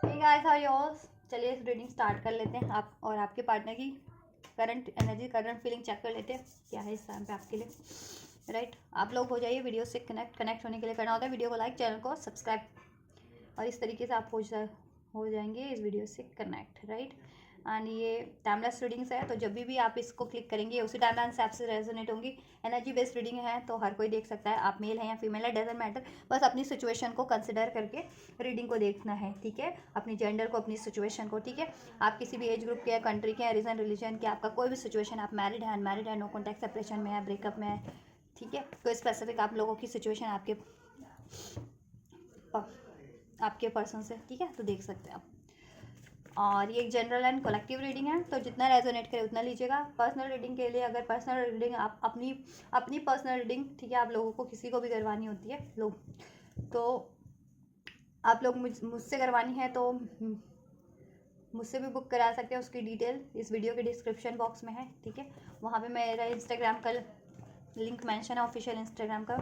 Hey guys, how are you all? चलिए इस reading start कर लेते हैं। आप और आपके पार्टनर की current energy, current feeling check कर लेते हैं क्या है इस टाइम पे आपके लिए। राइट, आप लोग हो जाइए वीडियो से कनेक्ट होने के लिए करना होता है वीडियो को लाइक, चैनल को सब्सक्राइब, और इस तरीके से आप हो जाएंगे इस वीडियो से कनेक्ट। राइट, एंड ये टाइमलेस रीडिंग्स है, तो जब भी आप इसको क्लिक करेंगे उसी टाइमलाइन से आपसे रेजोनेट होंगी। एनर्जी बेस्ड रीडिंग है तो हर कोई देख सकता है, आप मेल हैं या फीमेल है डजेंट मैटर, बस अपनी सिचुएशन को कंसिडर करके रीडिंग को देखना है। ठीक है, अपनी जेंडर को, अपनी सिचुएशन को। ठीक है, आप किसी भी एज ग्रुप के, कंट्री के, रीजन, रिलीजन के, आपका कोई भी सिचुएशन, आप मैरिड है, अनमैरिड है, नो कॉन्टैक्ट, सेपरेशन में है, ब्रेकअप में है। ठीक है, तो स्पेसिफिक आप लोगों की सिचुएशन आपके पर्सन से, ठीक है, तो देख सकते हैं आप। और ये एक जनरल एंड कलेक्टिव रीडिंग है, तो जितना रेजोनेट करे उतना लीजिएगा। पर्सनल रीडिंग के लिए, अगर पर्सनल रीडिंग आप अपनी पर्सनल रीडिंग, ठीक है, आप लोगों को किसी को भी करवानी होती है लोग, तो आप लोग मुझसे करवानी है तो मुझसे भी बुक करा सकते हैं। उसकी डिटेल इस वीडियो के डिस्क्रिप्शन बॉक्स में है। ठीक है, वहाँ पे मेरा इंस्टाग्राम का लिंक मेंशन है, ऑफिशियल इंस्टाग्राम का,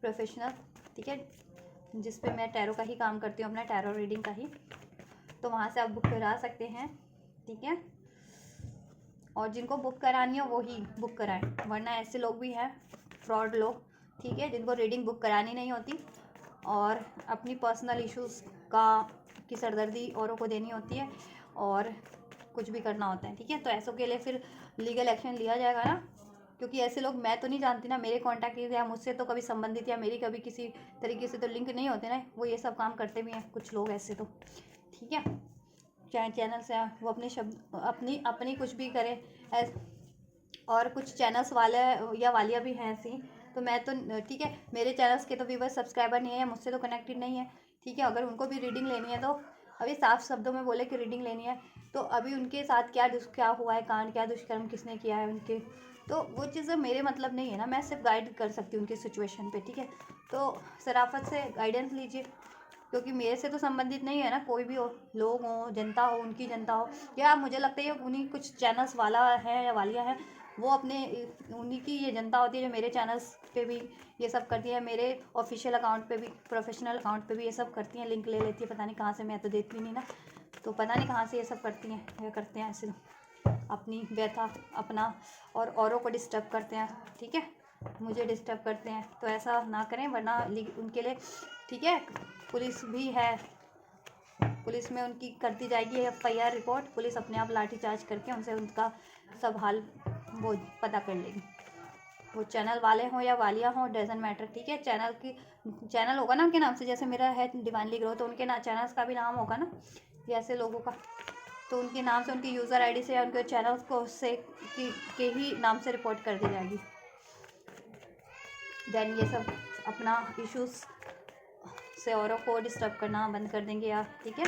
प्रोफेशनल। ठीक है, जिस पे मैं टैरो का ही काम करती हूँ, अपना टैरो रीडिंग का ही, तो वहाँ से आप बुक करा सकते हैं। ठीक है, और जिनको बुक करानी हो वो ही बुक कराएं, वरना ऐसे लोग भी हैं फ्रॉड लोग, ठीक है, जिनको रीडिंग बुक करानी नहीं होती और अपनी पर्सनल इश्यूज़ की सरदर्दी औरों को देनी होती है और कुछ भी करना होता है। ठीक है, तो ऐसों के लिए फिर लीगल एक्शन लिया जाएगा ना, क्योंकि ऐसे लोग मैं तो नहीं जानती ना, मेरे कॉन्टैक्ट या मुझसे तो कभी संबंधित या मेरी कभी किसी तरीके से तो लिंक नहीं होते ना, वो ये सब काम करते भी हैं कुछ लोग ऐसे तो। ठीक है, चाहे चैनल से वो अपने शब्द अपनी कुछ भी करें और कुछ चैनल्स वाले या वालिया भी हैं ऐसी, तो मैं तो ठीक है, मेरे चैनल्स के तो व्यूवर्स सब्सक्राइबर नहीं है, मुझसे तो कनेक्टेड नहीं है। ठीक है, अगर उनको भी रीडिंग लेनी है तो अभी साफ शब्दों में बोले कि रीडिंग लेनी है, तो अभी उनके साथ क्या हुआ है कांड, क्या दुष्कर्म किसने किया है उनके, तो वो चीज़ें मेरे मतलब नहीं है ना, मैं सिर्फ गाइड कर सकती हूँ उनकी सिचुएशन पे। ठीक है, तो शराफत से गाइडेंस लीजिए, क्योंकि मेरे से तो संबंधित नहीं है ना, कोई भी हो, लोग हो, जनता हो, उनकी जनता हो, या मुझे लगता है उन्हीं कुछ चैनल्स वाला है या वालिया है, वो अपने उन्हीं की ये जनता होती है जो मेरे चैनल्स पे भी ये सब करती है, मेरे ऑफिशियल अकाउंट पे भी, प्रोफेशनल अकाउंट पे भी ये सब करती हैं, लिंक ले लेती है, पता नहीं कहाँ से, मैं तो देखती नहीं ना, तो पता नहीं कहाँ से ये सब करती हैं या करते हैं ऐसे, अपनी व्यथा अपना और औरों को डिस्टर्ब करते हैं। ठीक है, मुझे डिस्टर्ब करते हैं, तो ऐसा ना करें, वरना उनके लिए, ठीक है, पुलिस भी है, पुलिस में उनकी कर दी जाएगी FIR रिपोर्ट, पुलिस अपने आप लाठीचार्ज करके उनसे उनका सब हाल वो पता कर लेगी, वो चैनल वाले हों या वालिया हों, डजेंट मैटर। ठीक है, चैनल होगा ना उनके नाम से, जैसे मेरा है डिवाइनली ग्रो, तो उनके चैनल्स का भी नाम होगा ना ऐसे लोगों का, तो उनके नाम से, उनकी यूज़र ID से या उनके चैनल्स को से के ही नाम से रिपोर्ट कर दी जाएगी। देन ये सब अपना इश्यूज़ से औरों को डिस्टर्ब करना बंद कर देंगे आप। ठीक है,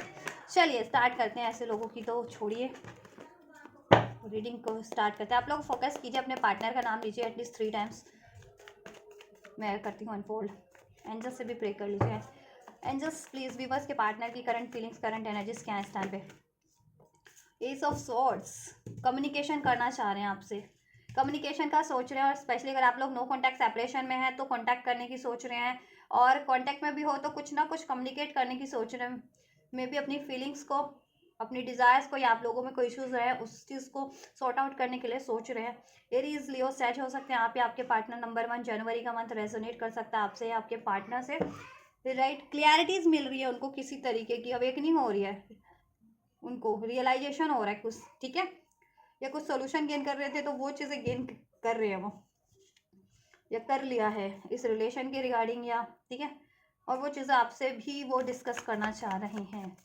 चलिए स्टार्ट करते हैं, ऐसे लोगों की तो छोड़िए, रीडिंग को स्टार्ट करते हैं। आप लोग फोकस कीजिए, अपने पार्टनर का नाम लीजिए एटलीस्ट 3 टाइम्स, मैं करती हूँ अनफोल्ड। एंजल्स से भी प्रे कर लीजिए। एंजल्स प्लीज व्यूअर्स के पार्टनर की करंट फीलिंग्स, करंट एनर्जीज क्या है इस टाइम पे। एस ऑफ स्वॉर्ड्स, कम्युनिकेशन करना चाह रहे हैं आपसे, कम्युनिकेशन का सोच रहे हैं, और स्पेशली अगर आप लोग नो कॉन्टैक्ट सेपरेशन में हैं तो कॉन्टैक्ट करने की सोच रहे हैं, और कॉन्टैक्ट में भी हो तो कुछ ना कुछ कम्युनिकेट करने की सोच रहे हैं, मे भी अपनी फीलिंग्स को, अपनी डिज़ायर्स को, या आप लोगों में कोई इश्यूज रहे उस चीज़ को सॉर्ट आउट करने के लिए सोच रहे हैं। एरीज, लियो, सेज हो सकते हैं आप या आपके पार्टनर। नंबर 1 जनवरी का मंथ रेजोनेट कर सकता है आपसे या आपके पार्टनर से। राइट, क्लियरिटीज मिल रही है उनको, किसी तरीके की अवेकनिंग हो रही है, उनको रियलाइजेशन हो रहा है कुछ। ठीक है, या कुछ सोल्यूशन गेन कर रहे थे तो वो चीज़ें गेन कर रहे हैं वो, या कर लिया है इस रिलेशन के रिगार्डिंग, या ठीक है, और वो चीज़ें आपसे भी वो डिस्कस करना चाह रहे हैं।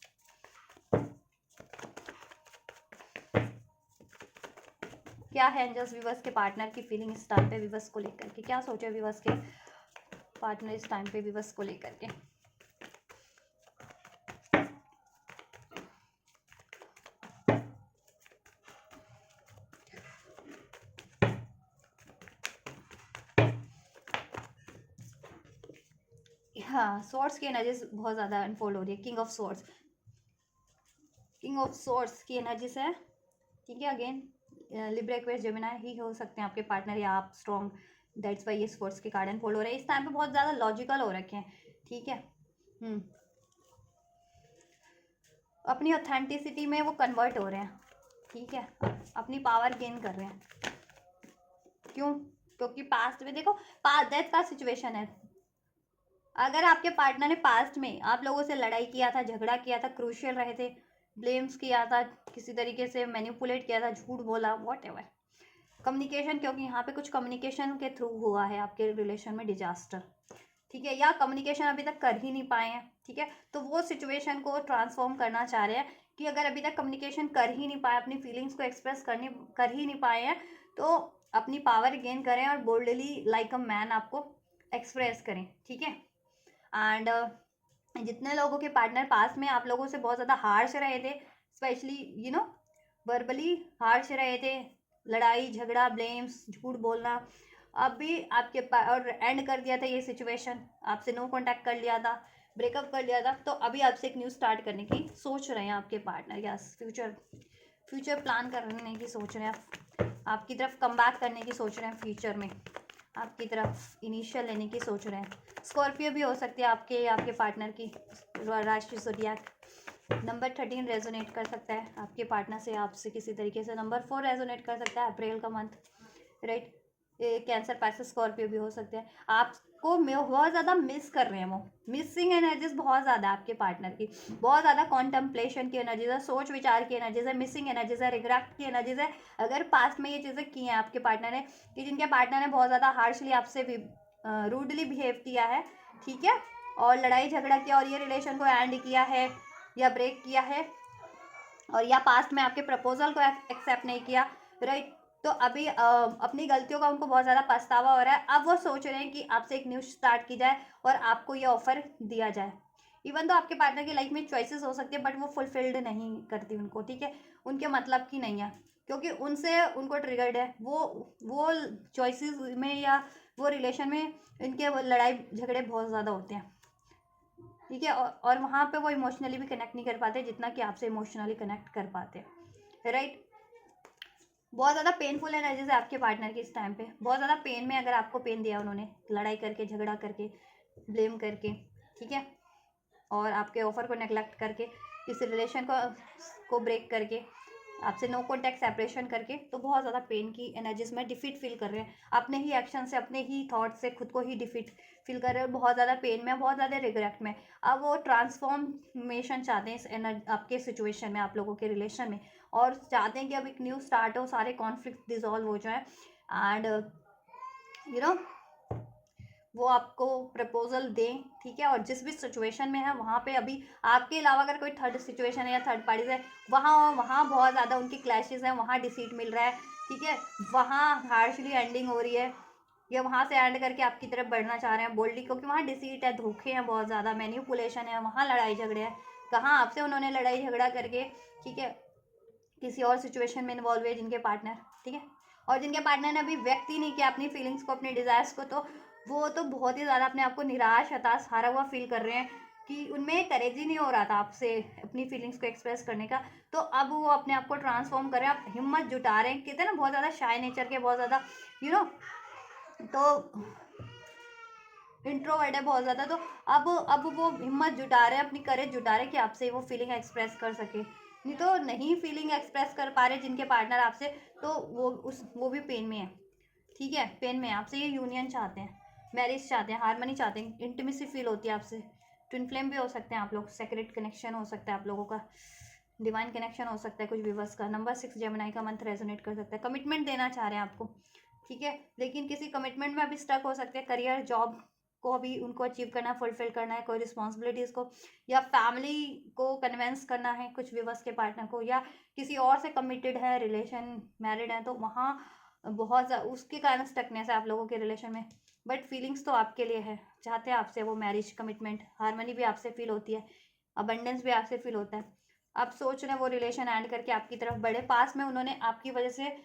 क्या है एंजल्स विवर्स के पार्टनर की फीलिंग इस टाइम पे विवर्स को लेकर के, क्या सोचे विवर्स के पार्टनर इस टाइम पे विवर्स को लेकर के। हाँ, स्वॉर्ड्स की एनर्जीज बहुत ज़्यादा अनफोल्ड हो रही है। King of swords, king of swords की एनर्जीज है। ठीक है, अगेन लिब्रा, एक्वेरियस, जेमिनी ही हो सकते हैं आपके पार्टनर, या आप स्ट्रॉन्ग, दैट्स वाई ये स्वॉर्ड्स के कार्ड अनफोल्ड हो रहे हैं इस टाइम पे, बहुत ज़्यादा लॉजिकल हो रखे हैं। ठीक है, अपनी ऑथेंटिसिटी में वो कन्वर्ट हो रहे हैं, ठीक है, अपनी पावर गेन कर रहे हैं। क्यों? क्योंकि पास्ट में देखो, पास्ट डेथ का सिचुएशन है। अगर आपके पार्टनर ने पास्ट में आप लोगों से लड़ाई किया था, झगड़ा किया था, क्रूशियल रहे थे, ब्लेम्स किया था, किसी तरीके से मैनिपुलेट किया था, झूठ बोला, वॉट एवर, कम्युनिकेशन, क्योंकि यहाँ पे कुछ कम्युनिकेशन के थ्रू हुआ है आपके रिलेशन में डिजास्टर, ठीक है, या कम्युनिकेशन अभी तक कर ही नहीं पाए हैं, ठीक है, तो वो सिचुएशन को ट्रांसफॉर्म करना चाह रहे हैं कि अगर अभी तक कम्युनिकेशन कर ही नहीं पाए, अपनी फीलिंग्स को एक्सप्रेस कर ही नहीं पाए हैं, तो अपनी पावर गेन करें और बोल्डली लाइक अ मैन आपको एक्सप्रेस करें, ठीक है। एंड जितने लोगों के पार्टनर पास में आप लोगों से बहुत ज़्यादा हार्श रहे थे, स्पेशली वर्बली हार्श रहे थे, लड़ाई झगड़ा, ब्लेम्स, झूठ बोलना, अब भी आपके और एंड कर दिया था ये सिचुएशन, आपसे नो कांटेक्ट कर लिया था, ब्रेकअप कर लिया था, तो अभी आपसे एक न्यू स्टार्ट करने की सोच रहे हैं आपके पार्टनर, या फ्यूचर प्लान करने की सोच रहे हैं, आपकी तरफ कम बैक करने की सोच रहे हैं, फ्यूचर में आपकी तरफ इनिशियल लेने की सोच रहे हैं। स्कॉर्पियो भी हो सकती है आपके पार्टनर की राशि ज़ोडिएक। नंबर 13 रेजोनेट कर सकता है आपके पार्टनर से, आपसे किसी तरीके से। नंबर 4 रेजोनेट कर सकता है अप्रैल का मंथ, राइट। कैंसर, पैसे, स्कॉर्पियो भी हो सकते हैं। आपको बहुत ज़्यादा मिस कर रहे हैं, वो मिसिंग एनर्जीज बहुत ज़्यादा आपके पार्टनर की, बहुत ज़्यादा कॉन्टम्पलेशन की एनर्जीज है, सोच विचार की एनर्जीज है, मिसिंग एनर्जीज है, रिग्रेट की एनर्जीज है। अगर पास्ट में ये चीज़ें की हैं आपके पार्टनर ने, कि जिनके पार्टनर ने बहुत ज़्यादा हार्शली आपसे रूडली बिहेव किया है, ठीक है, और लड़ाई झगड़ा किया और ये रिलेशन को एंड किया है या ब्रेक किया है, और या पास्ट में आपके प्रपोजल को एक्सेप्ट नहीं किया, राइट, तो अभी अपनी गलतियों का उनको बहुत ज़्यादा पछतावा हो रहा है। अब वो सोच रहे हैं कि आपसे एक न्यू स्टार्ट की जाए और आपको ये ऑफर दिया जाए। इवन तो आपके पार्टनर की लाइफ में चॉइसेस हो सकती है, बट वो फुलफिल्ड नहीं करती उनको, ठीक है, उनके मतलब की नहीं है, क्योंकि उनको ट्रिगर्ड है वो चॉइसेस में या वो रिलेशन में इनके लड़ाई झगड़े बहुत ज़्यादा होते हैं, ठीक है, और वहाँ पे वो इमोशनली भी कनेक्ट नहीं कर पाते जितना कि आपसे इमोशनली कनेक्ट कर पाते हैं, राइट। बहुत ज़्यादा पेनफुल एनर्जीज है आपके पार्टनर की इस टाइम पे, बहुत ज़्यादा पेन में, अगर आपको पेन दिया उन्होंने लड़ाई करके, झगड़ा करके, ब्लेम करके, ठीक है, और आपके ऑफर को नेग्लेक्ट करके, इस रिलेशन को ब्रेक करके, आपसे नो कॉन्टैक्ट सेपरेशन करके, तो बहुत ज़्यादा पेन की एनर्जीज में डिफीट फील कर रहे हैं, अपने ही एक्शन से, अपने ही थॉट से खुद को ही डिफीट फील कर रहे हैं, बहुत ज़्यादा पेन में, बहुत ज़्यादा रिग्रेट में। अब वो ट्रांसफॉर्मेशन चाहते हैं इस आपके सिचुएशन में, आप लोगों के रिलेशन में, और चाहते हैं कि अब एक न्यू स्टार्ट हो, सारे कॉन्फ्लिक्ट डिजॉल्व हो जाए, एंड वो आपको प्रपोजल दें, ठीक है, और जिस भी सिचुएशन में है वहाँ पे अभी आपके अलावा अगर कोई थर्ड सिचुएशन है या थर्ड पार्टीज है, वहाँ बहुत ज़्यादा उनकी क्लैशेस हैं, वहाँ डिसीट मिल रहा है, ठीक है, वहाँ हार्शली एंडिंग हो रही है, या वहाँ से एंड करके आपकी तरफ बढ़ना चाह रहे हैं बोल्डली, क्योंकि वहाँ डिसीट है, धोखे हैं, बहुत ज़्यादा मैनिपुलेशन है, वहाँ लड़ाई झगड़े हैं, कहाँ आपसे उन्होंने लड़ाई झगड़ा करके, ठीक है, किसी और सिचुएशन में इन्वॉल्व है जिनके पार्टनर, ठीक है, और जिनके पार्टनर ने अभी व्यक्त ही नहीं किया अपनी फीलिंग्स को, अपने डिज़ायर्स को, तो वो तो बहुत ही ज़्यादा अपने आप को निराश, हताश, हारा हुआ फील कर रहे हैं कि उनमें करेज ही नहीं हो रहा था आपसे अपनी फीलिंग्स को एक्सप्रेस करने का। तो अब वो अपने आप को ट्रांसफॉर्म कर रहे हैं, आप हिम्मत जुटा रहे हैं, कहते हैं ना बहुत ज़्यादा शाय नेचर के, बहुत ज़्यादा तो इंट्रोवर्ट है बहुत ज़्यादा, तो अब वो हिम्मत जुटा रहे हैं, अपनी करेज जुटा रहे हैं कि आपसे वो फीलिंग एक्सप्रेस कर सके, नहीं तो नहीं फीलिंग एक्सप्रेस कर पा रहे जिनके पार्टनर आपसे, तो वो भी पेन में है, ठीक है, पेन में है, आपसे ये यूनियन चाहते हैं, मैरिज चाहते हैं, हार्मनी चाहते हैं, इंटीमेसी फील होती है आपसे, ट्विन फ्लेम भी हो सकते हैं आप लोग, सेक्रेट कनेक्शन हो सकता है आप लोगों का, डिवाइन कनेक्शन हो सकता है कुछ व्यूवर्स का। नंबर 6 जेमिनी का मंथ रेजोनेट कर सकता है, कमिटमेंट देना चाह रहे हैं आपको, ठीक है, लेकिन किसी कमिटमेंट में अभी स्टक हो सकते हैं, करियर जॉब को अभी उनको अचीव करना है, फुलफिल करना है, कोई रिस्पॉन्सिबिलिटीज़ को, या फैमिली को कन्विंस करना है कुछ व्यूवर्स के पार्टनर को, या किसी और से कमिटेड है, रिलेशन मैरिड है, तो वहाँ बहुत उसके कारण स्टकनेस है आप लोगों के रिलेशन में, बट फीलिंग्स तो आपके लिए है, चाहते हैं आपसे वो मैरिज, कमिटमेंट, हार्मनी भी आपसे फील होती है, अबंडेंस भी आपसे फील होता है, आप सोच रहे हैं वो रिलेशन एंड करके आपकी तरफ बढ़े। पास में उन्होंने आपकी वजह से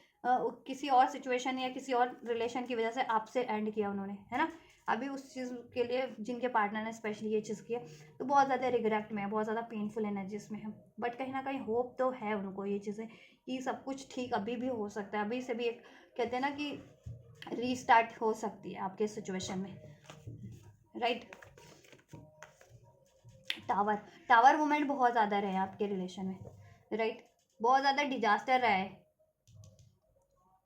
किसी और सिचुएशन या किसी और रिलेशन की वजह से आपसे एंड किया उन्होंने, है ना, अभी उस चीज़ के लिए जिनके पार्टनर ने स्पेशली ये चीज़ की है, तो बहुत ज़्यादा रिग्रेट में है, बहुत ज़्यादा पेनफुल एनर्जीज में है, बट कहीं ना कहीं होप तो है उनको ये चीज़ें कि सब कुछ ठीक अभी भी हो सकता है, अभी से भी एक कहते हैं ना कि रीस्टार्ट हो सकती है आपके सिचुएशन में, राइट। टावर, टावर मोमेंट बहुत ज़्यादा रहे आपके रिलेशन में, राइट। बहुत ज़्यादा डिजास्टर रहा है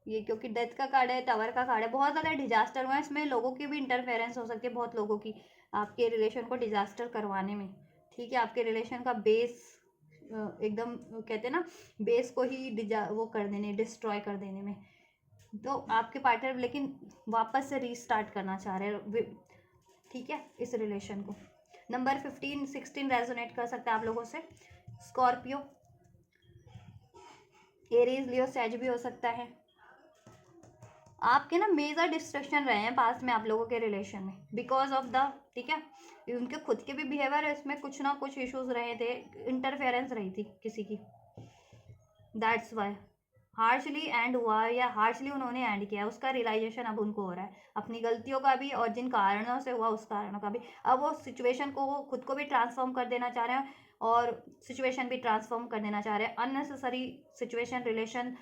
ये, क्योंकि डेथ का कार्ड है, टावर का कार्ड है, बहुत ज़्यादा डिजास्टर हुआ है। इसमें लोगों की भी इंटरफेरेंस हो सकती है, बहुत लोगों की, आपके रिलेशन को डिजास्टर करवाने में, ठीक है। आपके रिलेशन का बेस एकदम कहते हैं ना, बेस को ही वो कर देने, डिस्ट्रॉय कर देने में। तो आपके पार्टनर लेकिन वापस से रीस्टार्ट करना चाह रहे हैं, ठीक है, इस रिलेशन को। नंबर 15 16 रेजोनेट कर सकता है आप लोगों से। स्कॉर्पियो, एरीज, लियो, सैज भी हो सकता है। आपके ना मेजर डिस्ट्रक्शन रहे हैं पास में आप लोगों के रिलेशन में, बिकॉज ऑफ द, ठीक है, उनके खुद के भी बिहेवियर है, इसमें कुछ ना कुछ इश्यूज रहे थे, इंटरफेरेंस रही थी किसी की, दैट्स वाई हार्शली एंड हुआ, या हार्शली उन्होंने एंड किया, उसका रियलाइजेशन अब उनको हो रहा है, अपनी गलतियों का भी और जिन कारणों से हुआ उस कारणों का भी। अब वो सिचुएशन को, वो खुद को भी ट्रांसफॉर्म कर देना चाह रहे हैं और सिचुएशन भी ट्रांसफॉर्म कर देना चाह रहे हैं। Unnecessary situation, relation,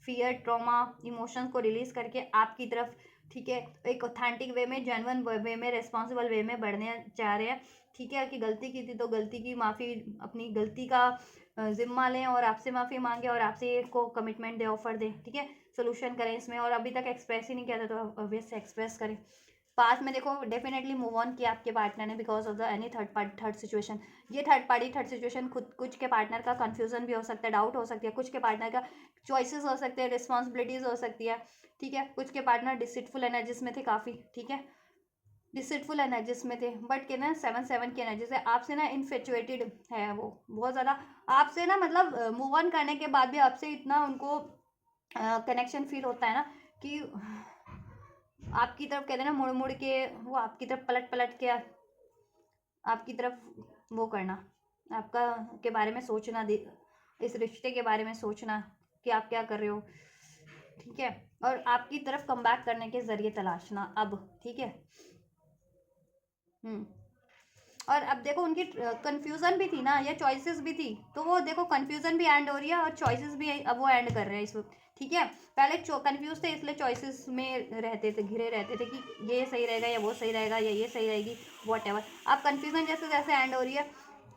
fear, trauma, emotions को रिलीज करके आपकी तरफ, ठीक है, एक ऑथेंटिक वे में, जेन्युइन वे में, रिस्पॉन्सिबल वे में बढ़ने चाह रहे हैं, ठीक है। कि गलती की थी तो गलती की माफ़ी, अपनी गलती का जिम्मा लें और आपसे माफ़ी मांगे और आपसे को कमिटमेंट दे, ऑफर दें, ठीक है, सोल्यूशन करें इसमें। और अभी तक एक्सप्रेस ही नहीं किया था तो ऑब्वियस से एक्सप्रेस करें। पास में देखो डेफिनेटली मूव ऑन किया आपके पार्टनर ने because of the any third situation. ये थर्ड सिचुएशन खुद कुछ के पार्टनर का कंफ्यूजन भी हो सकता है, डाउट हो सकती है, कुछ के पार्टनर का चॉइसेस हो सकते हैं, रिस्पॉन्सिबिलिटीज हो सकती है, ठीक है। कुछ के पार्टनर डिसिटफुल एनर्जीज में थे काफ़ी, ठीक है, डिसिटफुल एनर्जीज में थे, बट के ना 7 की एनर्जी से आपसे ना इनफेचुएटेड है वो बहुत ज़्यादा आपसे ना, मतलब मूव ऑन करने के बाद भी आपसे इतना उनको कनेक्शन फील होता है ना कि आपकी तरफ कहते हैं ना, मुड़ मुड़ के वो आपकी तरफ पलट पलट के आपकी तरफ वो करना, आपका के बारे में सोचना, इस रिश्ते के बारे में सोचना कि आप क्या कर रहे हो, ठीक है, और आपकी तरफ कम बैक करने के जरिए तलाशना अब, ठीक है। और अब देखो उनकी कंफ्यूजन भी थी ना, या चॉइसेस भी थी, तो वो देखो कंफ्यूजन भी एंड हो रही है और चॉइसेस भी अब वो एंड कर रहे हैं इस वक्त, ठीक है। पहले कंफ्यूज थे इसलिए चॉइसेस में रहते थे, घिरे रहते थे कि ये सही रहेगा या वो सही रहेगा या ये सही रहेगी, वॉट एवर। अब कंफ्यूजन जैसे जैसे एंड हो रही है,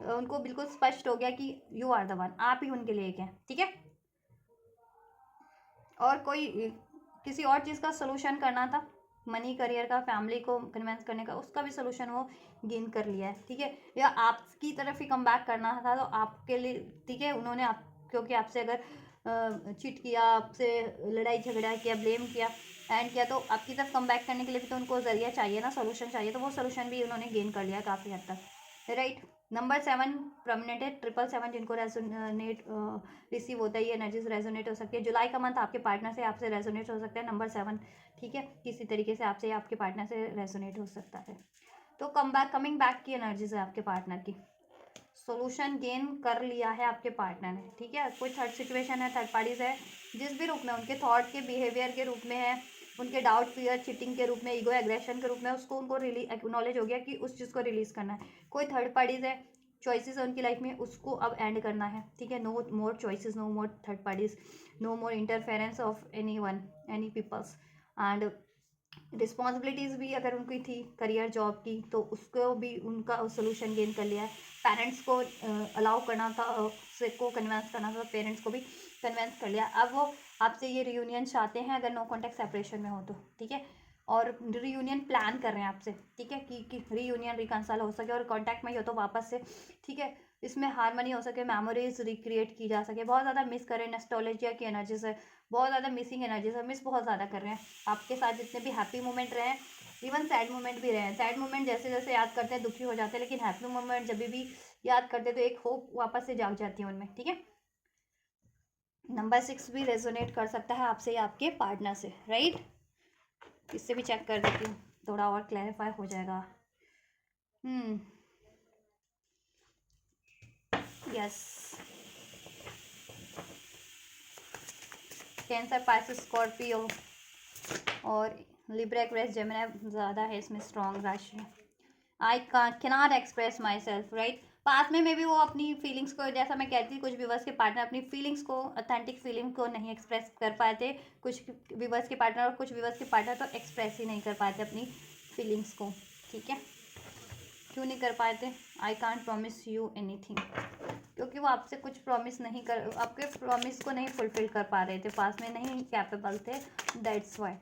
उनको बिल्कुल स्पष्ट हो गया कि यू आर द वन, आप ही उनके लिए एक हैं, ठीक है। और कोई किसी और चीज़ का सोल्यूशन करना था, मनी, करियर का, फैमिली को कन्विंस करने का, उसका भी सोल्यूशन वो गेन कर लिया है, ठीक है। या आपकी तरफ ही कम बैक करना था तो आपके लिए, ठीक है, उन्होंने आप, क्योंकि आपसे अगर चीट किया, आपसे लड़ाई झगड़ा किया, ब्लेम किया, एंड किया, तो आपकी तरफ कम बैक करने के लिए भी तो उनको जरिया चाहिए ना, सोल्यूशन चाहिए, तो वो सोल्यूशन भी उन्होंने गेन कर लिया काफ़ी हद तक, राइट। नंबर 7 परमानेंट है, 777 जिनको रेजोनेट रिसीव होता है, ये एनर्जीज रेजोनेट हो सकती है। जुलाई का मंथ आपके पार्टनर से आपसे रेजोनेट हो सकता है, नंबर 7, ठीक है, किसी तरीके से आपसे या आपके पार्टनर से रेजोनेट हो सकता है। तो कमिंग बैक की एनर्जीज है आपके पार्टनर की, सोल्यूशन गेन कर लिया है आपके पार्टनर ने, ठीक है। कोई थर्ड सिचुएशन है, थर्ड पार्टीज है, जिस भी रूप में, उनके थॉट के बिहेवियर के रूप में है, उनके डाउट, फियर, चीटिंग के रूप में, ईगो, एग्रेशन के रूप में, उसको उनको एक्नॉलेज हो गया कि उस चीज़ को रिलीज करना है। कोई थर्ड पार्टीज है, चॉइसेस है उनकी लाइफ में, उसको अब एंड करना है, ठीक है। No more choices, no more third parties, no more interference of any one, any peoples, and responsibilities भी अगर उनकी थी करियर जॉब की तो उसको भी उनका सोल्यूशन गेन कर लिया है। पेरेंट्स को अलाउ करना था, से को कन्वेंस करना था, पेरेंट्स को भी कन्वेंस कर लिया। अब वो आपसे ये रियूनियन चाहते हैं अगर नो कॉन्टैक्ट सेपरेशन में हो तो, ठीक है, और रियूनियन प्लान कर रहे हैं आपसे, ठीक है, कि रियूनियन रिकंसल हो सके, और कॉन्टैक्ट में ही हो तो वापस से, ठीक है, इसमें हारमनी हो सके, मेमोरीज रिक्रिएट की जा सके। बहुत ज़्यादा मिस करें, नॉस्टैल्जिया की एनर्जीज है, बहुत ज़्यादा मिसिंग एनर्जीज है, मिस बहुत ज़्यादा कर रहे हैं आपके साथ जितने भी हैप्पी मोमेंट रहे हैं, इवन सैड मोमेंट भी रहे हैं। सैड मोमेंट जैसे जैसे याद करते हैं दुखी हो जाते हैं, लेकिन हैप्पी मोमेंट जब भी याद करते हैं तो एक होप वापस से जाग जाती है उनमें, ठीक है। नंबर 6 भी रेजोनेट कर सकता है आपसे या आपके पार्टनर से, राइट। इससे भी चेक कर देती हूँ, थोड़ा और क्लैरिफाई हो जाएगा। यस, कैंसर, पाइसेस, स्कॉर्पियो और लिब्रा, एक्वेरियस, जेमिनी ज़्यादा है इसमें स्ट्रॉन्ग राशि। I cannot express myself, right. पास में भी वो अपनी फीलिंग्स को, जैसा मैं कहती थी, कुछ व्यूवर्स के पार्टनर अपनी फीलिंग्स को, ऑथेंटिक फीलिंग को नहीं एक्सप्रेस कर पाए थे, कुछ व्यूवर्स के पार्टनर, और कुछ व्यूवर्स के पार्टनर तो एक्सप्रेस ही नहीं कर पाए थे अपनी फीलिंग्स को, ठीक है। क्यों नहीं कर पाए थे? I can't promise you anything, क्योंकि वो आपसे कुछ प्रॉमिस नहीं कर, आपके प्रॉमिस को नहीं फुलफिल कर पा रहे थे, पास में नहीं कैपेबल थे, दैट्स वाई।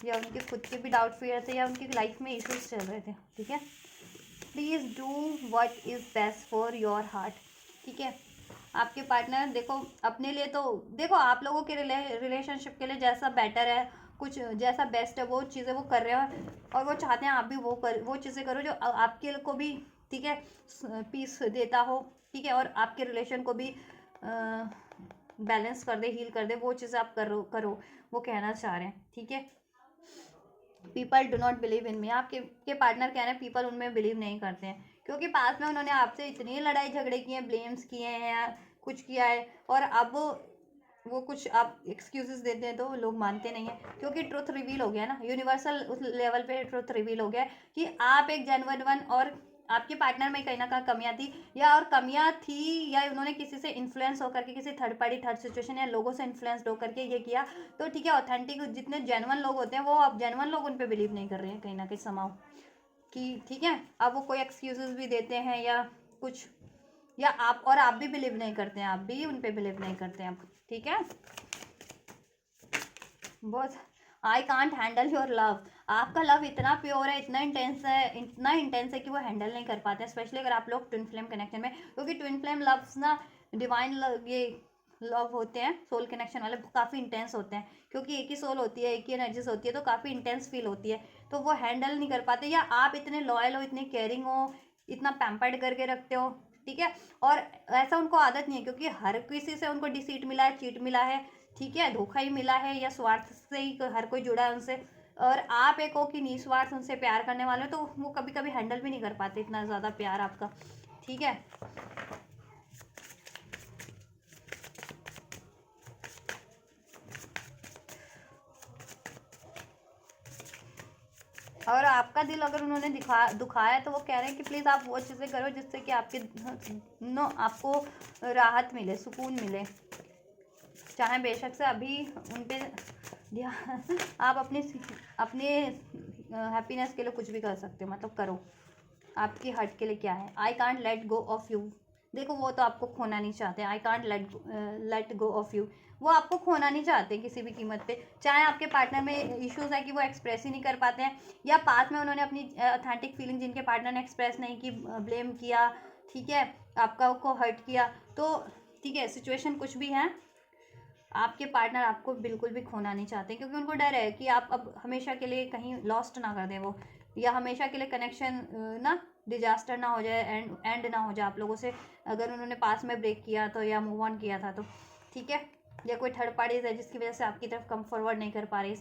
या उनके खुद के भी डाउट फियर थे, या उनकी लाइफ में इश्यूज चल रहे थे, ठीक है। Please do what is best for your heart, ठीक है। आपके पार्टनर देखो अपने लिए तो देखो आप लोगों के रिलेशनशिप के लिए जैसा बेटर है, कुछ जैसा बेस्ट है वो चीज़ें वो कर रहे हो, और वो चाहते हैं आप भी वो चीज़ें करो जो आपके को भी, ठीक है, पीस देता हो, ठीक है, और आपके रिलेशन को भी बैलेंस कर दे, हील कर दे, वो चीज़ें आप करो वो कहना चाह रहे हैं, ठीक है। People do not believe in me, आपके पार्टनर कह रहे हैं पीपल उनमें बिलीव नहीं करते हैं, क्योंकि पास में उन्होंने आपसे इतनी लड़ाई झगड़े किए हैं, ब्लेम्स किए हैं या कुछ किया है, और अब वो कुछ आप एक्सक्यूजेस देते हैं तो लोग मानते नहीं हैं, क्योंकि ट्रुथ रिवील हो गया ना, यूनिवर्सल उस लेवल पे ट्रुथ रिवील हो गया कि आप एक जेन्युइन वन, और आपके पार्टनर में कहीं ना कहीं कमियां थी, या और कमियां थी, या उन्होंने किसी से इन्फ्लुएंस होकर के, किसी थर्ड पार्टी थर्ड सिचुएशन या लोगों से इन्फ्लुएंस होकर के ये किया, तो ठीक है, ऑथेंटिक जितने जेन्युइन लोग होते हैं वो अब जेन्युइन लोग उन पर बिलीव नहीं कर रहे हैं कहीं ना कहीं समाओ, कि ठीक है, अब वो कोई एक्सक्यूजेस भी देते हैं या कुछ, या आप भी बिलीव नहीं करते हैं, आप भी उन पर बिलीव नहीं करते हैं, ठीक है। बहुत, I can't handle your love, आपका लव इतना प्योर है, इतना इंटेंस है कि वो हैंडल नहीं कर पाते हैं, स्पेशली अगर आप लोग ट्विन फ्लेम कनेक्शन में, क्योंकि ट्विन फ्लेम लव्स ना डिवाइन ये लव होते हैं, सोल कनेक्शन वाले काफ़ी इंटेंस होते हैं, क्योंकि एक ही सोल होती है, एक ही एनर्जीज होती है, तो काफ़ी इंटेंस फील होती है, तो वो हैंडल नहीं कर पाते, या आप इतने लॉयल हो, इतने केयरिंग हो, इतना पैम्पर्ड करके रखते हो, ठीक है, और ऐसा उनको आदत नहीं है, क्योंकि हर किसी से उनको डिसीट मिला है, चीट मिला है, ठीक है, धोखा ही मिला है, या स्वार्थ से ही हर कोई जुड़ा है उनसे, और आप एक हो कि निस्वार्थ उनसे प्यार करने वाले हो, तो वो कभी कभी हैंडल भी नहीं कर पाते इतना ज़्यादा प्यार आपका, ठीक है। और आपका दिल अगर उन्होंने दुखाया तो वो कह रहे हैं कि प्लीज़ आप वो चीज़ें करो जिससे कि आपको राहत मिले, सुकून मिले, चाहे बेशक से अभी उन पे आप अपने हैप्पीनेस के लिए कुछ भी कर सकते हो, मतलब करो, आपकी हर्ट के लिए क्या है। I can't let go of you, देखो वो तो आपको खोना नहीं चाहते, I can't let go of you, वो आपको खोना नहीं चाहते किसी भी कीमत पे, चाहे आपके पार्टनर में इश्यूज है कि वो एक्सप्रेस ही नहीं कर पाते हैं, या पास में उन्होंने अपनी ऑथेंटिक फीलिंग जिनके पार्टनर ने एक्सप्रेस नहीं की, ब्लेम किया, ठीक है, आपका को हर्ट किया, तो ठीक है, सिचुएशन कुछ भी है, आपके पार्टनर आपको बिल्कुल भी खोना नहीं चाहते, क्योंकि उनको डर है कि आप अब हमेशा के लिए कहीं लॉस्ट ना कर दें वो, या हमेशा के लिए कनेक्शन ना डिजास्टर ना हो जाए, एंड ना हो जाए आप लोगों से, अगर उन्होंने पास में ब्रेक किया तो, या मूव ऑन किया था तो, ठीक है, या कोई थर्ड पार्टीज है जिसकी वजह से आपकी तरफ कम फॉरवर्ड नहीं कर पा रही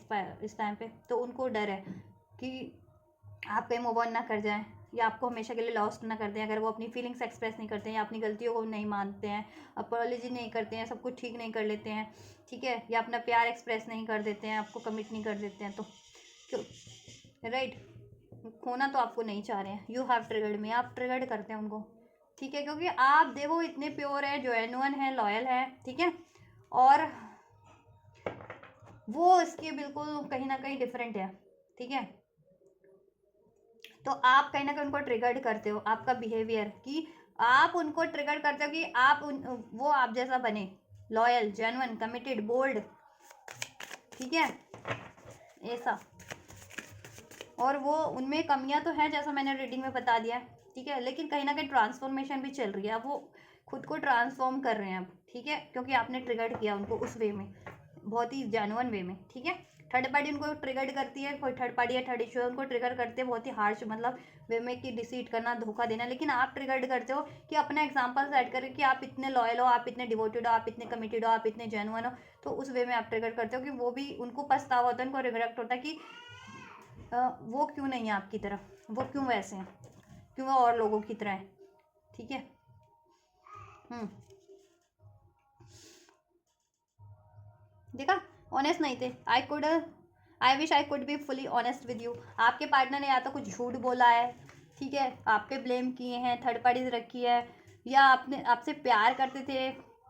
इस टाइम पे, तो उनको डर है कि आप कहीं मूव ऑन ना कर जाएं, या आपको हमेशा के लिए लॉस्ट ना कर दें, अगर वो अपनी फीलिंग्स एक्सप्रेस नहीं करते हैं, या अपनी गलतियों को नहीं मानते हैं, अपॉलॉजी नहीं करते हैं, सब कुछ ठीक नहीं कर लेते हैं, ठीक है, या अपना प्यार एक्सप्रेस नहीं कर देते हैं, आपको कमिट नहीं कर देते हैं, तो क्यों, राइट, खोना तो आपको नहीं चाह रहे हैं, यू हैव ट्रिगर्ड मी, आप ट्रिगर्ड करते हैं उनको, ठीक है, क्योंकि आप देखो इतने प्योर है, जेन्युइन है, लॉयल है, ठीक है, और वो इसके बिल्कुल कहीं ना कहीं डिफरेंट है, ठीक है, तो आप कहीं ना कहीं उनको ट्रिगर्ड करते हो, आपका बिहेवियर कि आप उनको ट्रिगर करते हो कि वो आप जैसा बने, लॉयल, जेन्युइन, कमिटेड, बोल्ड, ठीक है, ऐसा, और वो उनमें कमियां तो हैं जैसा मैंने रीडिंग में बता दिया, ठीक है, लेकिन कहीं ना कहीं ट्रांसफॉर्मेशन भी चल रही है, अब वो खुद को ट्रांसफॉर्म कर रहे हैं अब, ठीक है, क्योंकि आपने ट्रिगर्ड किया उनको उस वे में, बहुत ही जेन्युइन वे में, ठीक है। थर्ड पार्टी उनको ट्रिगर्ड करती है, कोई थर्ड पार्टी या थर्ड इशू उनको ट्रिगर करते हैं बहुत ही हार्श, मतलब वे में कि डिसीट करना, धोखा देना, लेकिन आप ट्रिगर्ड करते हो कि अपना एग्जांपल सेट करें कि आप इतने लॉयल हो, आप इतने डिवोटेड हो, आप इतने कमिटेड हो, आप इतने जेन्युइन हो, तो उस वे में आप ट्रिगर करते हो कि वो भी उनको पछतावा होता है, उनको रिग्रेट होता है कि वो क्यों नहीं है आपकी तरह, वो क्यों वैसे हैं, क्यों वो और लोगों की तरह है, ठीक है। देखा, ऑनेस्ट नहीं थे, I wish I could be fully honest with you, आपके पार्टनर ने या तो कुछ झूठ बोला है, ठीक है, आप पे ब्लेम किए हैं, थर्ड पार्टीज रखी है, या आपसे प्यार करते थे,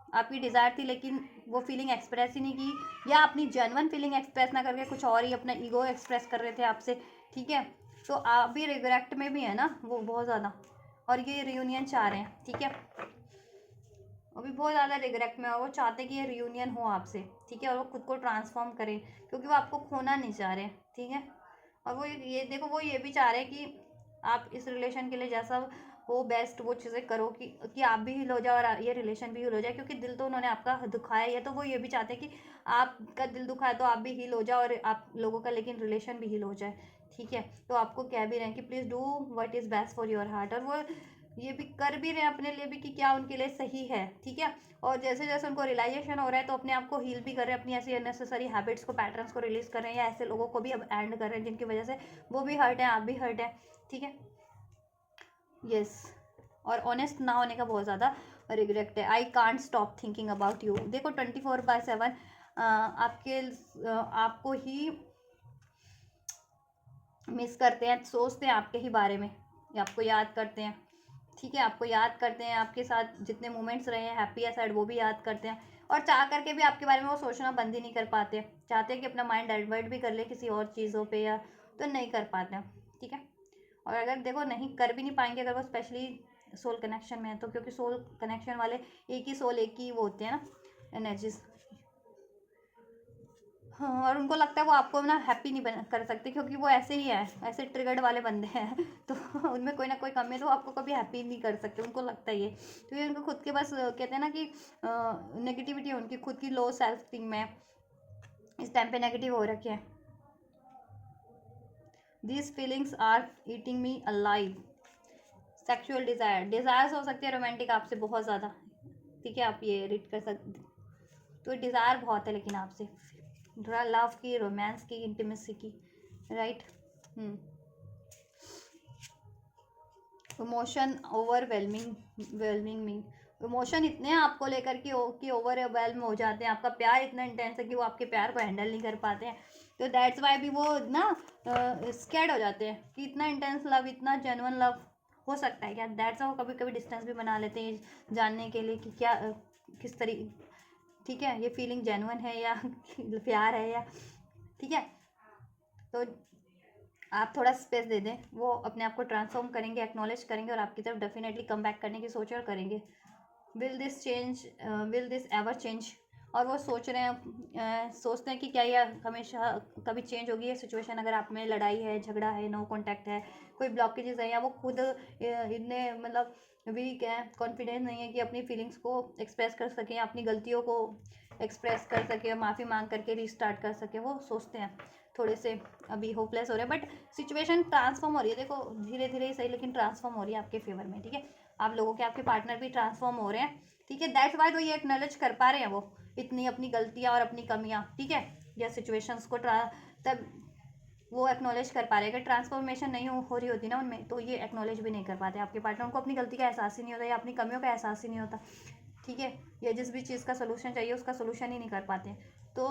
आपकी डिज़ायर थी लेकिन वो फीलिंग एक्सप्रेस ही नहीं की, या अपनी जेन्युइन फीलिंग एक्सप्रेस ना करके कुछ और ही अपना ईगो एक्सप्रेस कर रहे थे आपसे, ठीक है, तो आप भी रिग्रेट में भी है ना वो बहुत ज़्यादा, और ये रियूनियन चाह रहे हैं, ठीक है, वो भी बहुत ज़्यादा रिग्रेट में, और वो चाहते हैं कि ये रियूनियन हो आपसे, ठीक है, और वो खुद को ट्रांसफॉर्म करें क्योंकि वो आपको खोना नहीं चाह रहे, ठीक है। और वो ये देखो, वो ये भी चाह रहे हैं कि आप इस रिलेशन के लिए जैसा हो बेस्ट वो चीज़ें करो कि आप भी हील हो जाओ और ये रिलेशन भी हील हो जाए, क्योंकि दिल तो उन्होंने आपका दुखाया है, तो वो ये भी चाहते हैं कि आपका दिल दुखा है तो आप भी हील हो जाओ और आप लोगों का लेकिन रिलेशन भी हील हो जाए, ठीक है। तो आपको कह भी रहे हैं कि please do what is best for your heart, और वो ये भी कर भी रहे हैं अपने लिए भी कि क्या उनके लिए सही है, ठीक है। और जैसे जैसे उनको रियलाइजेशन हो रहा है तो अपने आप को हील भी कर रहे हैं, अपनी ऐसी अननेसेसरी हैबिट्स को, पैटर्न्स को रिलीज कर रहे हैं, या ऐसे लोगों को भी अब एंड कर रहे हैं जिनकी वजह से वो भी हर्ट है, आप भी हर्ट है, ठीक है। यस, और ऑनेस्ट ना होने का बहुत ज़्यादा रिग्रेट है। I can't stop thinking about you, देखो 24/7 आपके आपको ही मिस करते हैं, सोचते हैं आपके ही बारे में, या आपको याद करते हैं, ठीक है, आपको याद करते हैं, आपके साथ जितने मोमेंट्स रहे हैं हैप्पी या सैड वो भी याद करते हैं, और चाह करके भी आपके बारे में वो सोचना बंद ही नहीं कर पाते, चाहते हैं कि अपना माइंड डाइवर्ट भी कर ले किसी और चीज़ों पे, या तो नहीं कर पाते हैं, ठीक है। और अगर देखो नहीं कर भी नहीं पाएंगे अगर वो स्पेशली सोल कनेक्शन में है तो, क्योंकि सोल कनेक्शन वाले एक ही सोल, एक ही वो होते हैं ना एनर्जीज। हाँ, और उनको लगता है वो आपको ना हैप्पी नहीं बना कर सकते, क्योंकि वो ऐसे ही है, ऐसे ट्रिगर्ड वाले बंदे हैं तो उनमें कोई ना कोई कमी है, तो आपको कभी हैप्पी नहीं कर सकते, उनको लगता है ये। तो ये उनको खुद के बस कहते हैं ना कि नेगेटिविटी है उनकी खुद की, लो सेल्फ थिंग में इस टाइम पे नेगेटिव हो रखे हैं। These feelings are eating me alive, sexual desires हो सकते हैं रोमांटिक आपसे बहुत ज़्यादा, ठीक है, आप ये रीड कर सकते, तो डिज़ायर बहुत है लेकिन आपसे, लव की, रोमांस की, इंटीमेसी की, राइट। इमोशन ओवरवेलमिंग मी, इमोशन इतने हैं आपको लेकर कि ओवरवेलम हो जाते हैं, आपका प्यार इतना इंटेंस है कि वो आपके प्यार को हैंडल नहीं कर पाते हैं, तो दैट्स वाई भी वो ना स्कैर्ड हो जाते हैं कि इतना इंटेंस लव, इतना जेन्युइन लव हो सकता है क्या, दैट्स वाई कभी कभी डिस्टेंस भी बना लेते हैं जानने के लिए कि क्या किस तरीके, ठीक है, ये फीलिंग जेन्युइन है या प्यार है, या ठीक है। तो आप थोड़ा स्पेस दे दें, वो अपने आप को ट्रांसफॉर्म करेंगे, एक्नॉलेज करेंगे, और आपकी तरफ डेफिनेटली कम बैक करने की सोच और करेंगे। विल दिस एवर चेंज, और वो सोच रहे हैं सोचते हैं कि क्या ये हमेशा कभी चेंज होगी ये सिचुएशन, अगर आप में लड़ाई है, झगड़ा है, नो कॉन्टैक्ट है, कोई ब्लॉकेजेस है, या वो खुद इतने मतलब वीक है, कॉन्फिडेंस नहीं है कि अपनी फीलिंग्स को एक्सप्रेस कर सकें, अपनी गलतियों को एक्सप्रेस कर सके, माफ़ी मांग करके रीस्टार्ट कर सके, वो सोचते हैं थोड़े से अभी होपलेस हो रहे हैं, बट सिचुएशन ट्रांसफॉर्म हो रही है, देखो धीरे धीरे ही सही लेकिन ट्रांसफॉर्म हो रही है आपके फेवर में, ठीक है। आप लोगों के, आपके पार्टनर भी ट्रांसफॉर्म हो रहे हैं, ठीक है, दैट्स वाई तो ये एक्नॉलेज कर पा रहे हैं वो इतनी अपनी गलतियाँ और अपनी कमियाँ, ठीक है, या सिचुएशंस को तब वो एक्नॉलेज कर पा रहे हैं। अगर ट्रांसफॉर्मेशन नहीं हो रही होती ना उनमें, तो ये एक्नॉलेज भी नहीं कर पाते आपके पार्टनर को, अपनी गलती का एहसास ही नहीं होता, या अपनी कमियों का एहसास ही नहीं होता, ठीक है, या जिस भी चीज़ का सोल्यूशन चाहिए उसका सोल्यूशन ही नहीं कर पाते। तो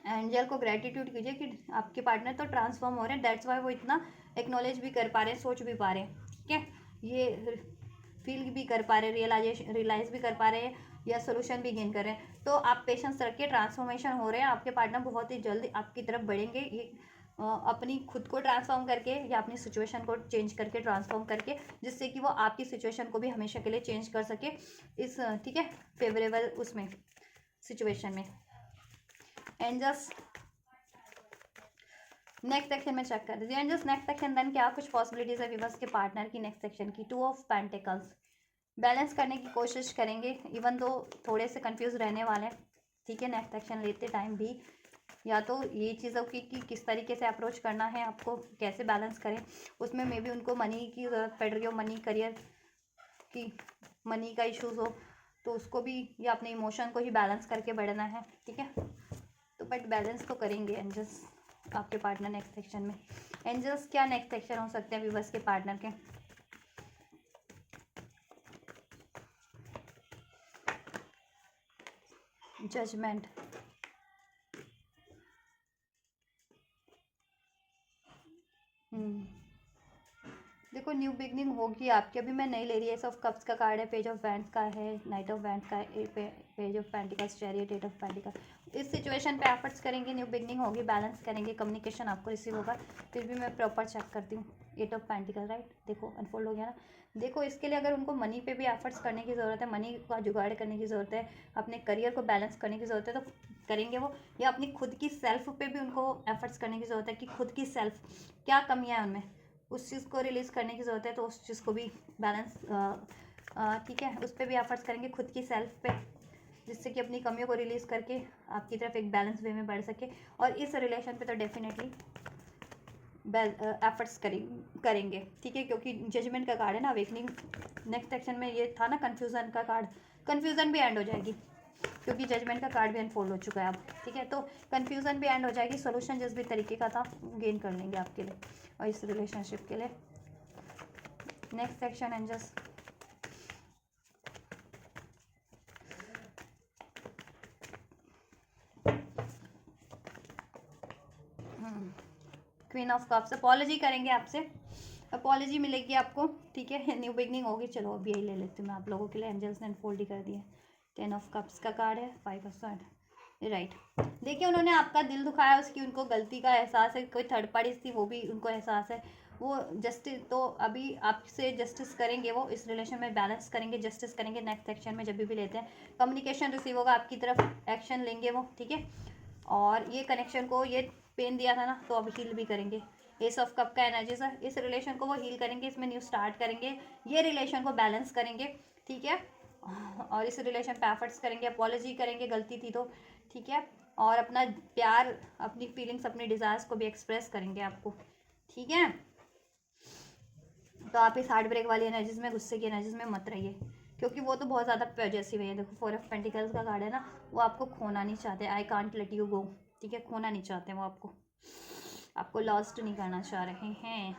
एंजल को ग्रेटिट्यूड कीजिए कि आपके पार्टनर तो ट्रांसफॉर्म हो रहे हैं, दैट्स वाई वो इतना एक्नॉलेज भी कर पा रहे हैं, सोच भी पा रहे हैं, ठीक है, ये फील भी कर पा रहे हैं, रियलाइज भी कर पा रहे हैं, या सोल्यूशन भी गेन कर रहे हैं। तो आप पेशेंस रखिए, ट्रांसफॉर्मेशन हो रहे हैं, आपके पार्टनर बहुत ही जल्दी आपकी तरफ बढ़ेंगे, ये अपनी खुद को ट्रांसफॉर्म करके या अपनी सिचुएशन को चेंज करके, ट्रांसफॉर्म करके, जिससे कि वो आपकी सिचुएशन को भी हमेशा के लिए चेंज कर सके इस, ठीक है, फेवरेबल उसमें सिचुएशन में। एंजल्स नेक्स्ट सेक्शन में चेक कर दीजिए, एंजल्स नेक्स्ट सेक्शन देन क्या कुछ पॉसिबिलिटीज़ है विवर्स के पार्टनर की नेक्स्ट सेक्शन की। 2 ऑफ पेंटिकल्स, बैलेंस करने की कोशिश करेंगे, इवन तो थोड़े से कंफ्यूज रहने वाले हैं, ठीक है, नेक्स्ट सेक्शन लेते टाइम भी, या तो ये चीज़ों की कि किस तरीके से अप्रोच करना है आपको, कैसे बैलेंस करें, उसमें मे बी उनको मनी की ज़रूरत पड़ रही हो, मनी करियर की, मनी का इशूज़ हो, तो उसको भी, या अपने इमोशन को ही बैलेंस करके बढ़ना है, ठीक है। तो बट बैलेंस तो करेंगे एंजल्स आपके पार्टनर नेक्स्ट सेक्शन में। एंजल्स क्या नेक्स्ट सेक्शन हो सकते हैं व्यूवर्स के पार्टनर के, जजमेंट, देखो देखो न्यू बिगनिंग होगी आपकी, अभी मैं नहीं ले रही है। एस ऑफ कप्स का कार्ड है, पेज ऑफ बैंड्स का है, नाइट ऑफ बैंड्स का है, page of pentacles, chariot, eight of pentacles. इस सिचुएशन पे एफर्ट्स करेंगे, न्यू बिगनिंग होगी, बैलेंस करेंगे, कम्युनिकेशन आपको रिसीव होगा। फिर भी मैं प्रॉपर चेक करती हूँ। एट ऑफ पेंटिकल, राइट, देखो अनफोल्ड हो गया ना। देखो इसके लिए अगर उनको मनी पे भी एफर्ट्स करने की ज़रूरत है, मनी का जुगाड़ करने की ज़रूरत है, अपने करियर को बैलेंस करने की ज़रूरत है, तो करेंगे वो। या अपनी खुद की सेल्फ पे भी उनको एफर्ट्स करने की ज़रूरत है कि खुद की सेल्फ क्या कमियाँ हैं उनमें, उस चीज़ को रिलीज़ करने की ज़रूरत है, तो उस चीज़ को भी बैलेंस, ठीक है, उस पर भी एफर्ट्स करेंगे खुद की सेल्फ पे, जिससे कि अपनी कमियों को रिलीज़ करके आपकी तरफ एक बैलेंस वे में बढ़ सके। और इस रिलेशन पे तो डेफिनेटली एफर्ट्स करेंगे, ठीक है, क्योंकि जजमेंट का कार्ड है ना, अवेकनिंग। नेक्स्ट सेक्शन में ये था ना कन्फ्यूज़न का कार्ड, कन्फ्यूज़न भी एंड हो जाएगी क्योंकि जजमेंट का कार्ड भी अनफोल्ड हो चुका है अब, ठीक है। तो कन्फ्यूज़न भी एंड हो जाएगी, सोल्यूशन जिस भी तरीके का था गेन कर लेंगे आपके लिए और इस रिलेशनशिप के लिए। Next section angels, queen of cups, apology करेंगे आपसे, अपॉलॉजी मिलेगी आपको, ठीक है, न्यू बिगनिंग होगी। चलो अभी यही ले लेती हूँ मैं आप लोगों के लिए, एंजल्स ने अनफोल्ड ही कर दिया। 10 ऑफ कप्स का कार्ड है, 5 ऑफ स्वॉर्ड, राइट। देखिए उन्होंने आपका दिल दुखाया, उसकी उनको गलती का एहसास है, कोई थर्ड पार्टी थी वो भी उनको एहसास है, वो जस्टिस, तो अभी आपसे जस्टिस करेंगे वो, इस रिलेशन में बैलेंस करेंगे, जस्टिस करेंगे। नेक्स्ट सेक्शन में जब भी लेते हैं कम्युनिकेशन रिसीव होगा आपकी तरफ, एक्शन लेंगे वो, ठीक है। और ये कनेक्शन को, ये पेन दिया था ना, तो अब हील भी करेंगे। एस ऑफ कप का एनर्जी सर, इस रिलेशन को वो हील करेंगे, इसमें न्यू स्टार्ट करेंगे, ये रिलेशन को बैलेंस करेंगे, ठीक है। और इस रिलेशन पे एफर्ट्स करेंगे, अपॉलॉजी करेंगे गलती थी तो, ठीक है। और अपना प्यार, अपनी फीलिंग्स, अपनी डिज़ायर्स को भी एक्सप्रेस करेंगे आपको, ठीक है। तो आप इस हार्ट ब्रेक वाली एनर्जीज में, गुस्से की एनर्जीज में मत रहिए, क्योंकि वो तो बहुत ज़्यादा पॉजेसिव है। देखो 4 ऑफ पेंटिकल्स का कार्ड है ना, वो आपको खोना नहीं चाहते, I can't let you go, ठीक है, खोना नहीं चाहते वो आपको लॉस्ट नहीं करना चाह रहे हैं,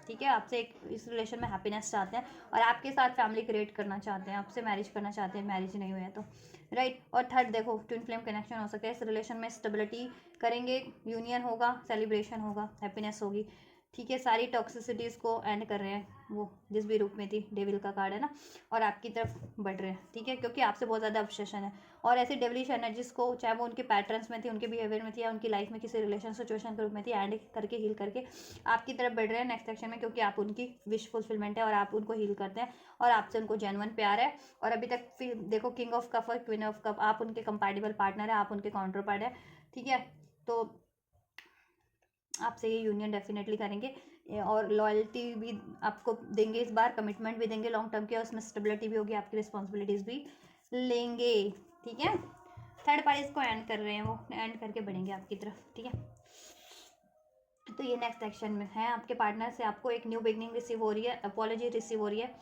ठीक है। आपसे एक इस रिलेशन में हैप्पीनेस चाहते हैं और आपके साथ फैमिली क्रिएट करना चाहते हैं, आपसे मैरिज करना चाहते हैं, मैरिज नहीं हुई है तो, राइट। और थर्ड देखो ट्विन फ्लेम कनेक्शन हो सकता है, इस रिलेशन में स्टेबिलिटी करेंगे, यूनियन होगा, सेलिब्रेशन होगा, हैप्पीनेस होगी, ठीक है। सारी टॉक्सिसिटीज़ को एंड कर रहे हैं वो, जिस भी रूप में थी, डेविल का कार्ड है ना, और आपकी तरफ बढ़ रहे हैं, ठीक है, क्योंकि आपसे बहुत ज़्यादा ऑब्सेशन है। और ऐसी डेविलिश एनर्जीज को, चाहे वो उनके पैटर्न्स में थी, उनके बिहेवियर में थी, या उनकी लाइफ में किसी रिलेशन सिचुएशन के रूप में थी, एंड करके हील करके आपकी तरफ बढ़ रहे हैं नेक्स्ट सेक्शन में, क्योंकि आप उनकी विश फुलफिलमेंट है और आप उनको हील करते हैं और आपसे उनको जेन्युइन प्यार है। और अभी तक फिर देखो किंग ऑफ कप और क्वीन ऑफ कप, आप उनके कंपैटिबल पार्टनर है, आप उनके काउंटर पार्ट है, ठीक है। तो आपसे ये यूनियन डेफिनेटली करेंगे और लॉयल्टी भी आपको देंगे, इस बार कमिटमेंट भी देंगे लॉन्ग टर्म के, और उसमें स्टेबिलिटी भी होगी, आपकी रिस्पॉन्सिबिलिटीज़ भी लेंगे, ठीक है। थर्ड पार्टीज को एंड कर रहे हैं वो, एंड करके बढ़ेंगे आपकी तरफ, ठीक है। तो ये नेक्स्ट सेक्शन में है, आपके पार्टनर से आपको एक न्यू बिगनिंग रिसीव हो रही है, अपॉलॉजी रिसीव हो रही है,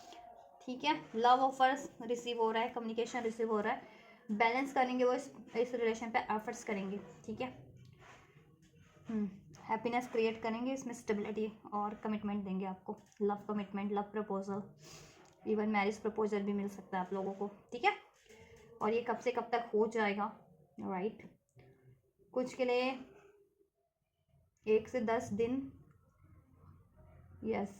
ठीक है। लव ऑफर्स रिसीव हो रहा है, कम्युनिकेशन रिसीव हो रहा है, बैलेंस करेंगे वो, इस रिलेशन पे एफर्ट्स करेंगे, ठीक है। हैप्पीनेस क्रिएट करेंगे, इसमें स्टेबिलिटी और कमिटमेंट देंगे आपको, love commitment, love proposal, even marriage proposal भी मिल सकता है आप लोगों को, ठीक है। और ये कब से कब तक हो जाएगा, राइट। कुछ के लिए 1 से 10 दिन, यस,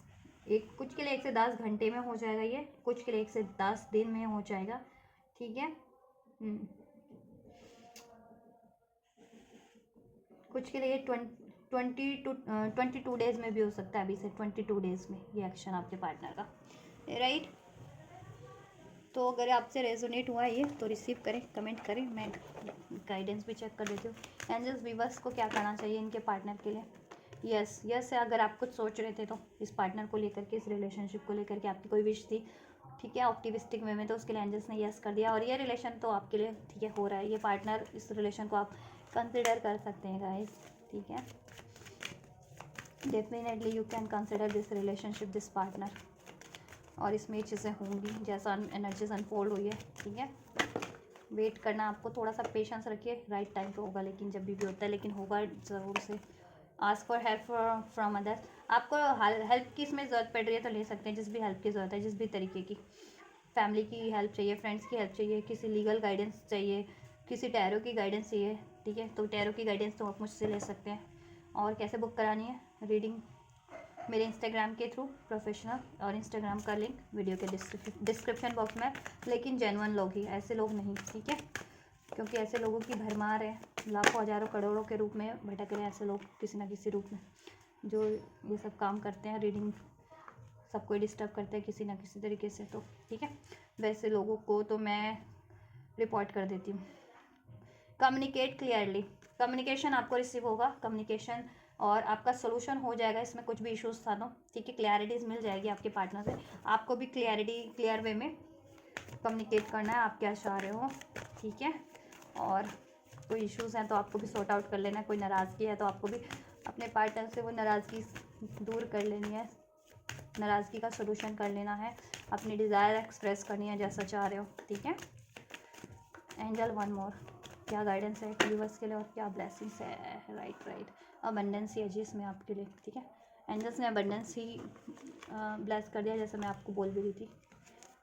कुछ के लिए 1 से 10 घंटे में हो जाएगा ये, कुछ के लिए 1 से 10 दिन में हो जाएगा, ठीक है। कुछ के लिए 22 डेज में भी हो सकता है, अभी से 22 डेज में ये एक्शन आपके पार्टनर का, राइट। तो अगर आपसे रेजोनेट हुआ ये तो रिसीव करें, कमेंट करें, मैं गाइडेंस भी चेक कर देती हूँ। एंजल्स वीवर्स को क्या करना चाहिए इनके पार्टनर के लिए, यस यस है। अगर आप कुछ सोच रहे थे तो इस पार्टनर को लेकर के, इस रिलेशनशिप को लेकर के आपकी कोई विश थी, ठीक है, ऑप्टिमिस्टिक वे में, तो उसके लिए एंजल्स ने यस कर दिया। और ये रिलेशन तो आपके लिए, ठीक है, हो रहा है, ये पार्टनर, इस रिलेशन को आप कंसिडर कर सकते हैं गाइस, ठीक है। Definitely you can consider this relationship, this partner, और इसमें ये चीज़ें होंगी जैसा एनर्जीज अनफोल्ड हुई है, ठीक है। वेट करना आपको, थोड़ा सा पेशेंस रखिए, राइट टाइम पे होगा, लेकिन जब भी होता है, लेकिन होगा ज़रूर से। Ask for help from others, आपको हेल्प की इसमें ज़रूरत पड़ रही है तो ले सकते हैं, जिस भी हेल्प की ज़रूरत है, जिस भी तरीके की, फैमिली की हेल्प चाहिए, फ्रेंड्स की हेल्प चाहिए, किसी लीगल गाइडेंस चाहिए, किसी टैरो की गाइडेंस चाहिए, ठीक है, तो टैरो की गाइडेंस तो आप मुझसे ले सकते हैं। और कैसे बुक करानी है रीडिंग, मेरे इंस्टाग्राम के थ्रू प्रोफेशनल, और इंस्टाग्राम का लिंक वीडियो के डिस्क्रिप्शन बॉक्स में, लेकिन जेन्युइन लोग ही, ऐसे लोग नहीं, ठीक है, क्योंकि ऐसे लोगों की भरमार है, लाखों हज़ारों करोड़ों के रूप में भटक रहे हैं ऐसे लोग किसी ना किसी रूप में, जो ये सब काम करते हैं, रीडिंग सबको डिस्टर्ब करते हैं किसी ना किसी तरीके से। तो ठीक है, वैसे लोगों को तो मैं रिपोर्ट कर देती हूँ। कम्युनिकेट क्लियरली, कम्युनिकेशन आपको रिसीव होगा, कम्युनिकेशन, और आपका सोल्यूशन हो जाएगा। इसमें कुछ भी इश्यूज था तो ठीक है, क्लैरिटीज़ मिल जाएगी आपके पार्टनर से। आपको भी क्लियर वे में कम्युनिकेट करना है, आप क्या चाह रहे हो, ठीक है। और कोई इश्यूज़ हैं तो आपको भी सॉर्ट आउट कर लेना है, कोई नाराज़गी है तो आपको भी अपने पार्टनर से वो नाराज़गी दूर कर लेनी है, नाराज़गी का सोल्यूशन कर लेना है, अपनी डिज़ायर एक्सप्रेस करनी है जैसा चाह रहे हो, ठीक है। एंजल वन मोर, क्या गाइडेंस है यूनिवर्स के लिए और क्या ब्लेसिंग्स है। राइट, अबंडेंस ही है जी इसमें आपके लिए, ठीक है। एंजल्स ने अबंडेंस ही ब्लेस कर दिया, जैसे मैं आपको बोल भी रही थी।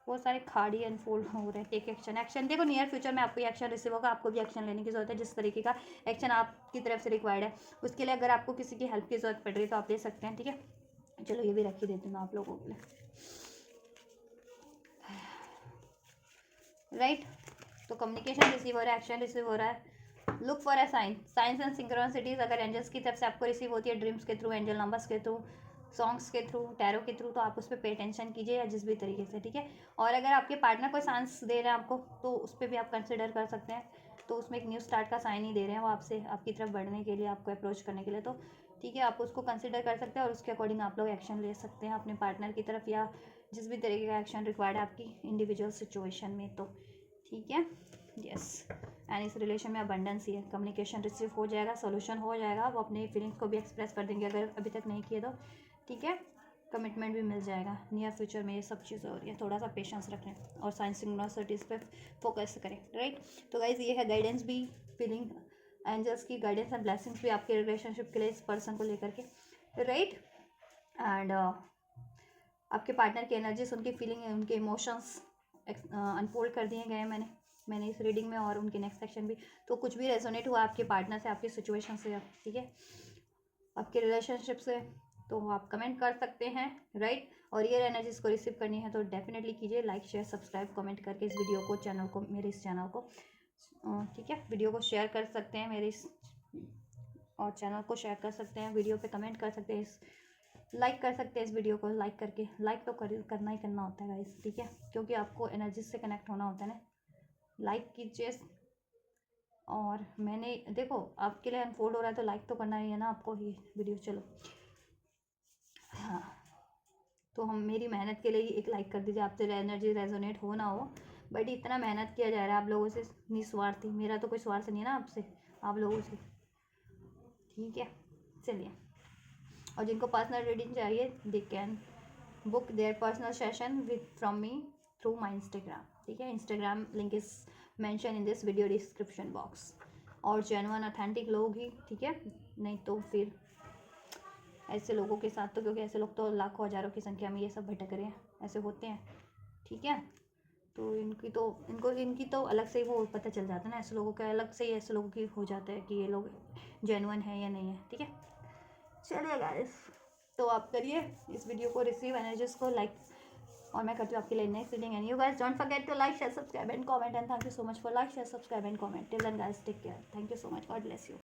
बहुत सारे खाड़ी अनफोल्ड हो रहे हैं। टेक एक्शन देखो, नियर फ्यूचर में आपको ये एक्शन रिसीव होगा, आपको भी एक्शन लेने की जरूरत है। जिस तरीके का एक्शन आपकी तरफ से रिक्वायर्ड है, उसके लिए अगर आपको किसी की हेल्प की जरूरत पड़ रही है तो आप ले सकते हैं, ठीक है। चलो ये भी रख ही देती हूँ आप लोगों के लिए, राइट। तो कम्युनिकेशन रिसीव हो रहा है, एक्शन रिसीव हो रहा है। Look for a signs and synchronicities अगर एंजल्स की तरफ से आपको रिसीव होती है, ड्रीम्स के थ्रू, एंजल नंबर्स के थ्रू, सॉन्ग्स के थ्रू, टैरो के थ्रू, तो आप उस पर पे अटेंशन कीजिए, या जिस भी तरीके से, ठीक है। और अगर आपके पार्टनर कोई साइंस दे रहे हैं आपको, तो उस पर भी आप कंसिडर कर सकते हैं। तो उसमें एक न्यू स्टार्ट का साइन ही दे रहे हैं वो आपसे, आपकी तरफ बढ़ने के लिए, आपको अप्रोच करने के लिए, तो ठीक है, आप उसको कंसिडर कर सकते हैं और उसके अकॉर्डिंग आप लोग एक्शन ले सकते हैं अपने पार्टनर की तरफ, या जिस भी तरीके का एक्शन रिक्वायर्ड है आपकी इंडिविजुअल सिचुएशन में, तो ठीक है। यस, एंड इस रिलेशन में अबंडेंस ही है, कम्युनिकेशन रिसीव हो जाएगा, सोल्यूशन हो जाएगा, वो अपने फीलिंग्स को भी एक्सप्रेस कर देंगे अगर अभी तक नहीं किए तो, ठीक है। कमिटमेंट भी मिल जाएगा, नियर फ्यूचर में ये सब चीज़ें हो रही है। थोड़ा सा पेशेंस रखें और साइंस सिंक्रोनिसिटीज पे फोकस करें, राइट। तो गाइज ये है गाइडेंस भी, फीलिंग एंजल्स की गाइडेंस एंड ब्लेसिंग्स भी आपके रिलेशनशिप के लिए, इस पर्सन को लेकर के, राइट। एंड आपके पार्टनर की एनर्जीज, उनकी फीलिंग, उनके इमोशंस अनफोल्ड कर दिए गए हैं मैंने इस रीडिंग में, और उनके नेक्स्ट सेक्शन भी। तो कुछ भी रेजोनेट हुआ आपके पार्टनर से, आपकी सिचुएशन से, ठीक है, आपके रिलेशनशिप से, तो आप कमेंट कर सकते हैं, राइट। और ये एनर्जीज को रिसीव करनी है तो डेफिनेटली कीजिए, लाइक शेयर सब्सक्राइब कमेंट करके इस वीडियो को, चैनल को, मेरे इस चैनल को, ठीक है, वीडियो को शेयर कर सकते हैं मेरे इस, और चैनल को शेयर कर सकते हैं, वीडियो पे कमेंट कर सकते हैं, इस लाइक कर सकते हैं इस वीडियो को, लाइक करके, लाइक तो करना ही करना होता है गाइस, ठीक है, क्योंकि आपको एनर्जी से कनेक्ट होना होता है ना। लाइक कीजिए, और मैंने देखो आपके लिए अनफोल्ड हो रहा है तो लाइक तो करना ही है ना आपको ये वीडियो। चलो हाँ, तो हम मेरी मेहनत के लिए ही एक लाइक कर दीजिए, आपसे एनर्जी रेजोनेट हो ना हो, बट इतना मेहनत किया जा रहा है आप लोगों से, निस्वार्थी, मेरा तो कोई स्वार्थ नहीं है ना आपसे, आप लोगों से, ठीक है। चलिए, और जिनको पर्सनल रीडिंग चाहिए they can book their personal session with from me through my Instagram, ठीक है। Instagram link is mention in this video description box. और जेन्युइन ऑथेंटिक लोग ही, ठीक है, नहीं तो फिर ऐसे लोगों के साथ तो, क्योंकि ऐसे लोग तो लाखों हज़ारों की संख्या में ये सब भटक रहे हैं, ऐसे होते हैं, ठीक है। तो इनकी तो अलग से ही वो पता चल जाता है ना, ऐसे लोगों के अलग से ही ऐसे लोगों की हो जाता है कि ये लोग जेन्युइन है या नहीं है, ठीक है। चलिए गाइस, तो आप करिए इस वीडियो को रिसीव एनर्जीज को, लाइक, और मैं करती हूँ आपके लिए next reading. And you guys don't forget to like share subscribe and comment, and thank you so much for like share subscribe and comment. Till then guys, take care, thank you so much, God bless you.